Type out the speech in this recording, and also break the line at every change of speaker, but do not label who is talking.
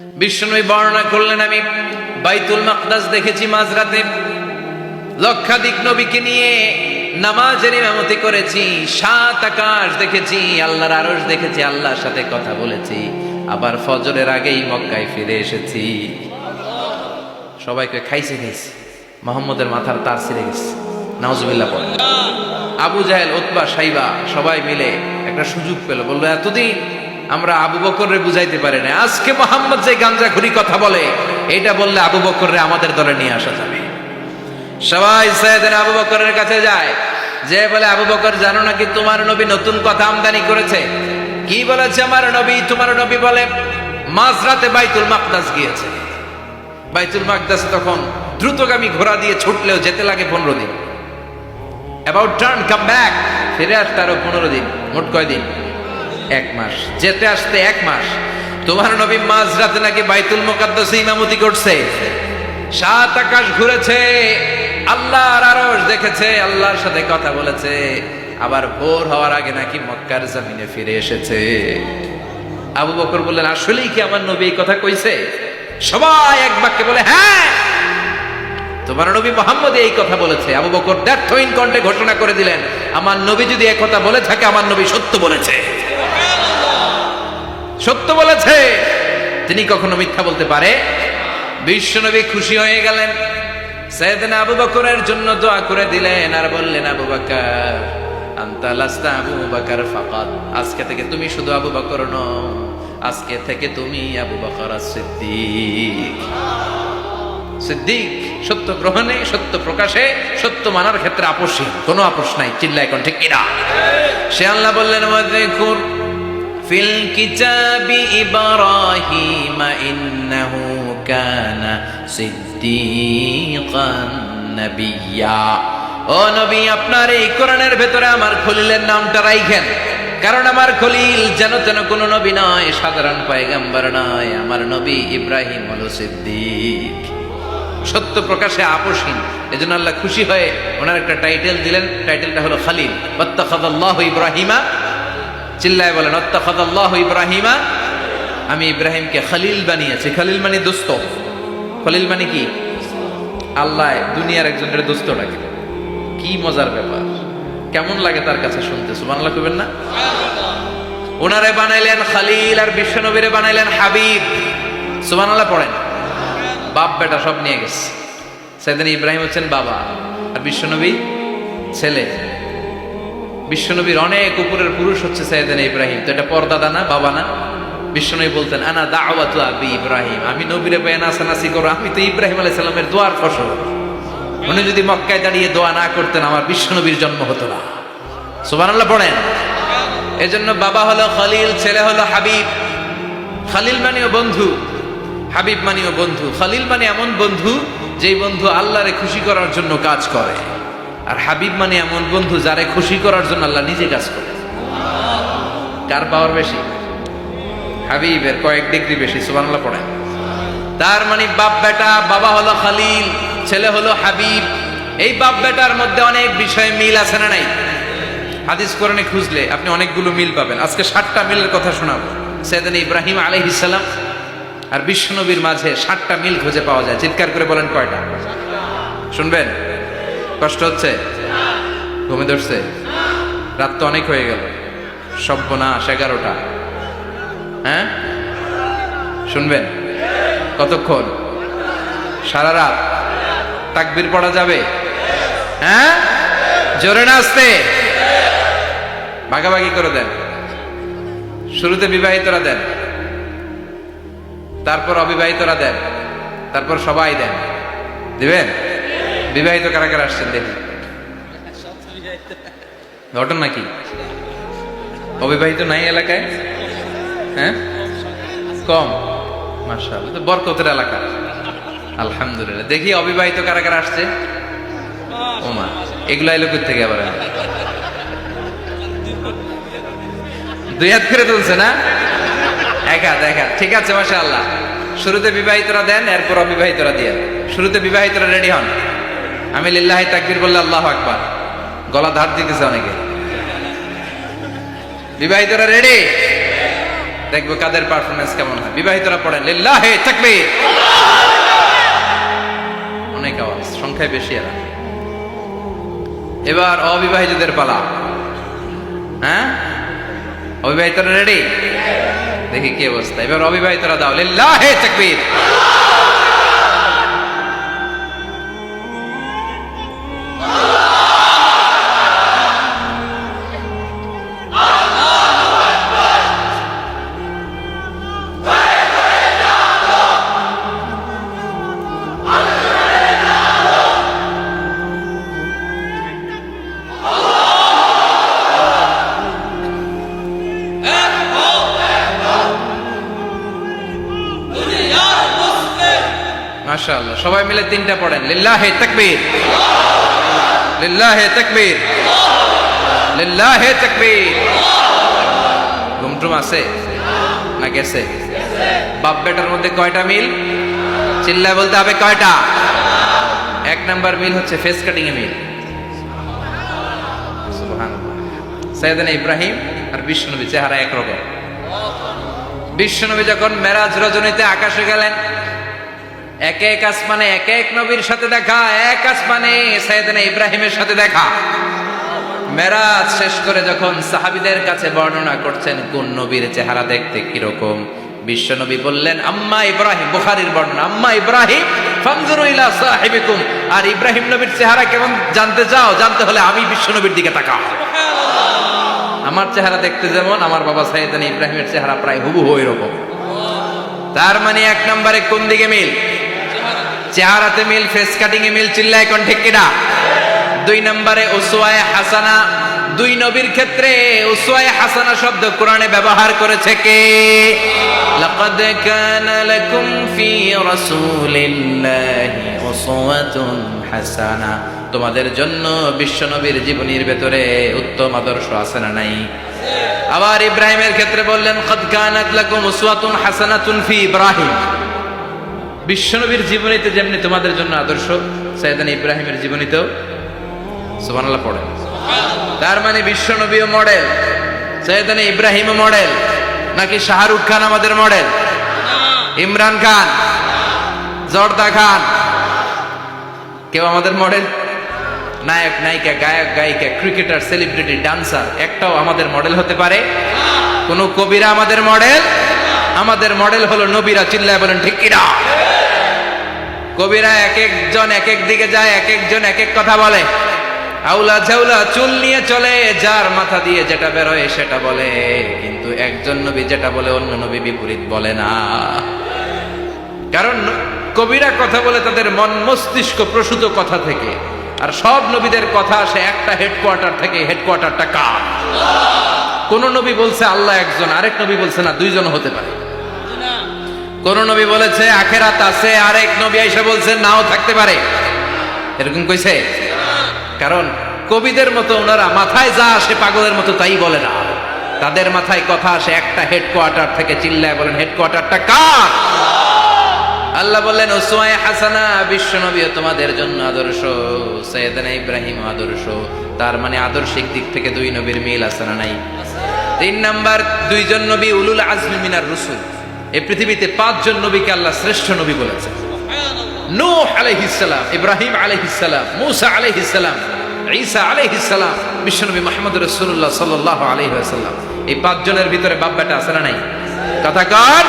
বিশ্বনবী বর্ণনা করলেন, আমি বাইতুল মাকদাস দেখেছি মাঝরাতে, লক্ষাধিক নবীকে নিয়ে নামাজের ইমামতি করেছি, 7 আকাশ দেখেছি, আল্লাহর আরশ দেখেছি, আল্লাহর সাথে কথা বলেছি, আবার ফজরের আগেই মক্কায় ফিরে এসেছি। সবাইকে খাইছে মোহাম্মদের মাথার তার ছিঁড়ে গেছে, নাউজুবিল্লাহ পড়ে। আবু জাহেল, উতবা, সাইবা সবাই মিলে একটা সুযোগ পেল, বললো এতদিন আমরা আবু বকররে বুঝাইতে পারি না, আজকে মোহাম্মদ যে গাঞ্জাখুরি কথা বলে এটা বললে আবু বকররে আমাদের দলে নিয়ে আসা যাবে। সবাই সাইয়েদনা আবু বকরের কাছে যায়, যে বলে আবু বকর জানো নাকি তোমার নবী নতুন কথা আমদানি করেছে? কি বলেছে আমার নবী? তোমার নবী বলে মাঝরাতে বাইতুল মাকদাস গিয়েছে। বাইতুল মাকদাস তখন দ্রুতগামী ঘোড়া দিয়ে ছুটলেও যেতে লাগে 15 দিন। অ্যাবাউট টার্ন কাম ব্যাক, ফিরে আসতে আরো 15 দিন, মোট কয় দিন? 1 মাস, যেতে আসতে 1 মাস। তোমার নবী মাঝরাতে নাকি বাইতুল মুকাদ্দাসে ইমামতি করছে, 7 আকাশ ঘুরেছে, আল্লাহর আরশ দেখেছে, আল্লাহর সাথে কথা বলেছে, আবার ভোর হওয়ার আগে নাকি মক্কার জমিনে ফিরে এসেছে। আবু বকর বললেন, আসলেই কি আমার নবী এই কথা কইছে? সবাই এক বাক্যে বলে, হ্যাঁ তোমার নবী মুহাম্মদ এই কথা বলেছে। আবু বকর দ্ব্যর্থহীন কণ্ঠে ঘোষণা করে দিলেন, আমার নবী যদি এই কথা বলে থাকে, আমার নবী সত্য বলেছে, সত্য বলেছে, তিনি কখনো মিথ্যা বলতে পারে? বিশ্বনবী খুশি হয়ে গেলেন, সাইয়েদনা আবু বকরের জন্য দোয়া করে দিলেন, আর বললেন, আবু বকর আনতা লাস্তা আবু বকর ফাকাত, আজকে থেকে তুমি শুধু আবু বকর নও, আজকে থেকে তুমি আবু বকর সিদ্দিক। সিদ্দিক, সত্য গ্রহণে, সত্য প্রকাশে, সত্য মানার ক্ষেত্রে আপোষহীন, কোনো আপোষ নাই। চিল্লায় কোন ঠিক কিনা? সে আল্লাহ বললেন, ওয়াযকুর ফিল কিতাবি ইব্রাহিম ইন্নাহু কানা সিদ্দিকান নাবিয়্যা। ও নবী, আপনার এই কোরআনের ভেতরে আমার খলিলের নামটা রাখেন, কারণ আমার খলিল যেন তেন কোনো নবী নয়, সাধারণ পয়গম্বর নয়, আমার নবী ইব্রাহিম হলো সিদ্দিক, সত্য প্রকাশে আপোষহীন। এজন্য আল্লাহ খুশি হয়ে ওনার একটা টাইটেল দিলেন, টাইটেলটা হলো খলিল। ওয়াত্তাখাযাল্লাহু ইব্রাহিমা, চিল্লায় বলেন, ওয়াত্তাখাযাল্লাহু ইব্রাহিমা, আমি ইব্রাহিমকে খলিল বানিয়েছি। খলিল মানে দোস্ত। খলিল মানে কি? আল্লাহ দুনিয়ার একজনের দোস্ত ডাকে। কি মজার ব্যাপার, কেমন লাগে তার কাছে শুনতে? সুবহানাল্লাহ কইবেন না? ওনারে বানাইলেন খলিল, আর বিশ্বনবীরে বানাইলেন হাবিব। সুবহানাল্লাহ পড়েন। বাপ বেটা সব নিয়ে গেছে। সাইয়েদনা ইব্রাহিম হচ্ছেন বাবা, আর বিশ্বনবী ছেলে। বিশ্বনবীর অনেক উপরের পুরুষ হচ্ছে সাইয়েদনা ইব্রাহিম। তো এটা পরদাদা না, বাবা না? বিশ্বনবী বলতেন, আনা দাওয়াতু আবি ইব্রাহিম, আমি নবীরে পেয়ে নাচানাচি করো, আমি তো ইব্রাহিম আলাইহিস সালামের দোয়ার ফসল। উনি যদি মক্কায় দাঁড়িয়ে দোয়া না করতেন, আমার বিশ্বনবীর জন্ম হতো না। সুবহানাল্লাহ পড়েন। এজন্য বাবা হলো খলিল, ছেলে হলো হাবিব। খলিল মানেও বন্ধু, হাবিব মানেও বন্ধু। খলিল মানে এমন বন্ধু যেই বন্ধু আল্লাহরে খুশি করার জন্য কাজ করে, আর হাবিব মানে এমন বন্ধু যারে খুশি করার জন্য আল্লাহ নিজে কাজ করে। কার পাওয়ার বেশি? হাবিবের কয়েক ডিগ্রি বেশি। সুবহানাল্লাহ পড়েন। তার মানে বাপ বেটা, বাবা হলো খলিল, ছেলে হলো হাবিব। এই বাপ বেটার মধ্যে অনেক বিষয়ে মিল আছে না নাই? হাদিস কোরআনে খুঁজলে আপনি অনেকগুলো মিল পাবেন। আজকে 7টা মিলের কথা শোনাবো। সাইয়েদনা ইব্রাহিম আলাইহিস সালাম আর বিশ্বনবীর মাঝে 7টা মিল খুঁজে পাওয়া যায়। চিৎকার করে বলেন, কয়টা? শুনবেন? কষ্ট হচ্ছে? ঘুমে ধরছে? রাত তো অনেক হয়ে গেল, সর্বনাশ 11টা। হ্যাঁ, শুনবেন? কতক্ষণ? সারা রাত। তাকবীর পড়া যাবে? হ্যাঁ, জোরে না আসতে? ভাগাভাগি করে দেন। শুরুতে বিবাহিতরা দেন, তারপর অবিবাহিতরা দেন, তারপর সবাই দেন। দিবেন? বিবাহিত কারা কারা আসছেন দেখি? ঘটন নাকি? অবিবাহিত নাই এলাকায়? হ্যাঁ, কম। মাশাআল্লাহ, তো বরকতের এলাকা। আলহামদুলিল্লাহ। দেখি অবিবাহিত কারা কারা আসছে? ওমা, এগুলা এলো কই থেকে? আবার 2 হাত করে তুলছে না? 1 হাত, 1 হাত। ঠিক আছে, মাশাআল্লাহ। শুরুতে বিবাহিতরা দেন, এরপর অবিবাহিতরা দিয়ে। শুরুতে বিবাহিতরা রেডি হন। আমি লিল্লাহি তাকবীর বললে আল্লাহু আকবার, গলা ধার দিতেছে অনেকে। বিবাহিতরা রেডি? দেখবো কাদের পারফরমেন্স কেমন হয়। বিবাহিতরা পড়েন লিল্লাহে তাকবীর। অনেক আওয়াজ, সংখ্যায় বেশি এরা। এবার অবিবাহিতদের পালা। হ্যাঁ, অবিবাহিতরা রেডি? দেখি কি অবস্থা। এবার অবিবাহিতরা দাও লিল্লাহে তাকবীর। মাশাআল্লাহ, সবাই মিলে তিনটা পড়েন লিল্লাহে তাকবীর, লিল্লাহে তাকবীর, লিল্লাহে তাকবীর। ঘুমটুম আছে না গেছে? বাপ বেটার মধ্যে কয়টা মিল? চিল্লায় বলতে হবে কয়টা? এক নাম্বার মিল হচ্ছে ফেস কাটিং এ মিল। সুবহানাল্লাহ। সাইয়েদনা ইব্রাহিম আর বিশ্বনবী চেহারা একরকম। বিশ্বনবী যখন মেরাজ রজনীতে আকাশে গেলেন, এক এক আসমানে এক এক নবীর সাথে দেখা, এক আসমানে সাইয়েদনা ইব্রাহিমের সাথে দেখা। মেরাজ শেষ করে যখন সাহাবীদের কাছে বর্ণনা করছেন কোন নবীর চেহারা দেখতে কিরকম, বিশ্বনবী বললেন আম্মা ইব্রাহিম, বুখারীর বর্ণনা, আম্মা ইব্রাহিম ফানজুরু ইলা সাহিবিকুম। আর ইব্রাহিম নবীর চেহারা কেমন জানতে চাও? জানতে হলে আমি বিশ্বনবীর দিকে তাকাও। আমার চেহারা দেখতে যেমন, আমার বাবা সাইয়েদনা ইব্রাহিমের চেহারা প্রায় হুবহু ওইরকম। তার মানে এক নম্বরে কোন দিকে মিল? চেহারাতে মিল, ফেস কাটিং এ মিল। চিল্লায় কোন ঠিক কিনা? দুই নম্বরে উসওয়ায়ে হাসানা। দুই নবীর ক্ষেত্রে উসওয়ায়ে হাসানা শব্দ কোরআনে ব্যবহার করেছে কে? লাকাদ কানা লাকুম ফি রাসূলিল্লাহি উসওয়াতুন হাসানা। তোমাদের জন্য বিশ্বনবীর জীবনীর ভেতরে উত্তম আদর্শ আছে না নাই? আবার ইব্রাহিমের ক্ষেত্রে বললেন কাদ কানাত লাকুম উসওয়াতুন হাসানাতুন ফি ইব্রাহিম। বিশ্বনবীর জীবনীতে যেমনি তোমাদের জন্য আদর্শ, সাইয়েদনা ইব্রাহিমের জীবনীতেও। সুবহানাল্লাহ পড়ে। তার মানে বিশ্বনবীও মডেল, সাইয়েদনা ইব্রাহিমও মডেল। নাকি শাহরুখ খান আমাদের মডেল? ইমরান খান, জর্দা খান, কেউ আমাদের মডেল? নায়ক নায়িকা, গায়ক গায়িকা, ক্রিকেটার, সেলিব্রিটি, ডান্সার একটাও আমাদের মডেল হতে পারে? কোন কবিরা আমাদের মডেল? আমাদের মডেল হলো নবীরা। চিল্লায় বলেন ঠিক কিনা? কবিরা এক একজন এক এক দিকে যায়, এক একজন এক এক কথা বলে। আউলা ঝাউলা চুল নিয়ে চলে, যার মাথা দিয়ে যেটা বের হয় সেটা বলে। কিন্তু একজন নবী যেটা বলে অন্য নবী বিপরীত বলে না। কারণ কবিরা কথা বলে তাদের মন মস্তিষ্ক প্রসূত কথা থেকে, আর সব নবীদের কথা আসে একটা হেডকোয়ার্টার থেকে। হেডকোয়ার্টারটা কার? কোন নবী বলছে আল্লাহ একজন, আরেক নবী বলছে না দুইজন হতে পারে। কোন নবী বলেছে আখেরাত আছে, আরেক নবী এসে বলছে নাও থাকতে পারে। এরকম কইছে? কারণ কবিদের মতো ওনারা মাথায় যা আসে পাগলের মতো তাই বলে না। তাদের মাথায় কথা আসে একটা হেডকোয়ার্টার থেকে। চিল্লায় বলেন হেডকোয়ার্টারটা কার? আল্লাহ বললেন উসওয়ায়ে হাসানা। বিশ্বনবী তোমাদের জন্য আদর্শ, সাইয়েদনা ইব্রাহিম আদর্শ। তার মানে আদর্শিক দিক থেকে দুই নবীর মিল আছে না নাই? তিন নাম্বার, দুইজন নবী উলুল আজমি মিনার রাসূল। এই পৃথিবীতে পাঁচজন নবীকে আল্লাহ শ্রেষ্ঠ নবী বলেছেন। নূহ আলাইহিস সালাম, ইব্রাহিম আলাইহিস সালাম, মূসা আলাইহিস সালাম, ঈসা আলাইহিস সালাম, বিশ্বনবী মুহাম্মদ রাসূলুল্লাহ সাল্লাল্লাহু আলাইহি ওয়াসাল্লাম। এই পাঁচজনের ভিতরে বাপ বেটা আছে না নাই? কথা কর।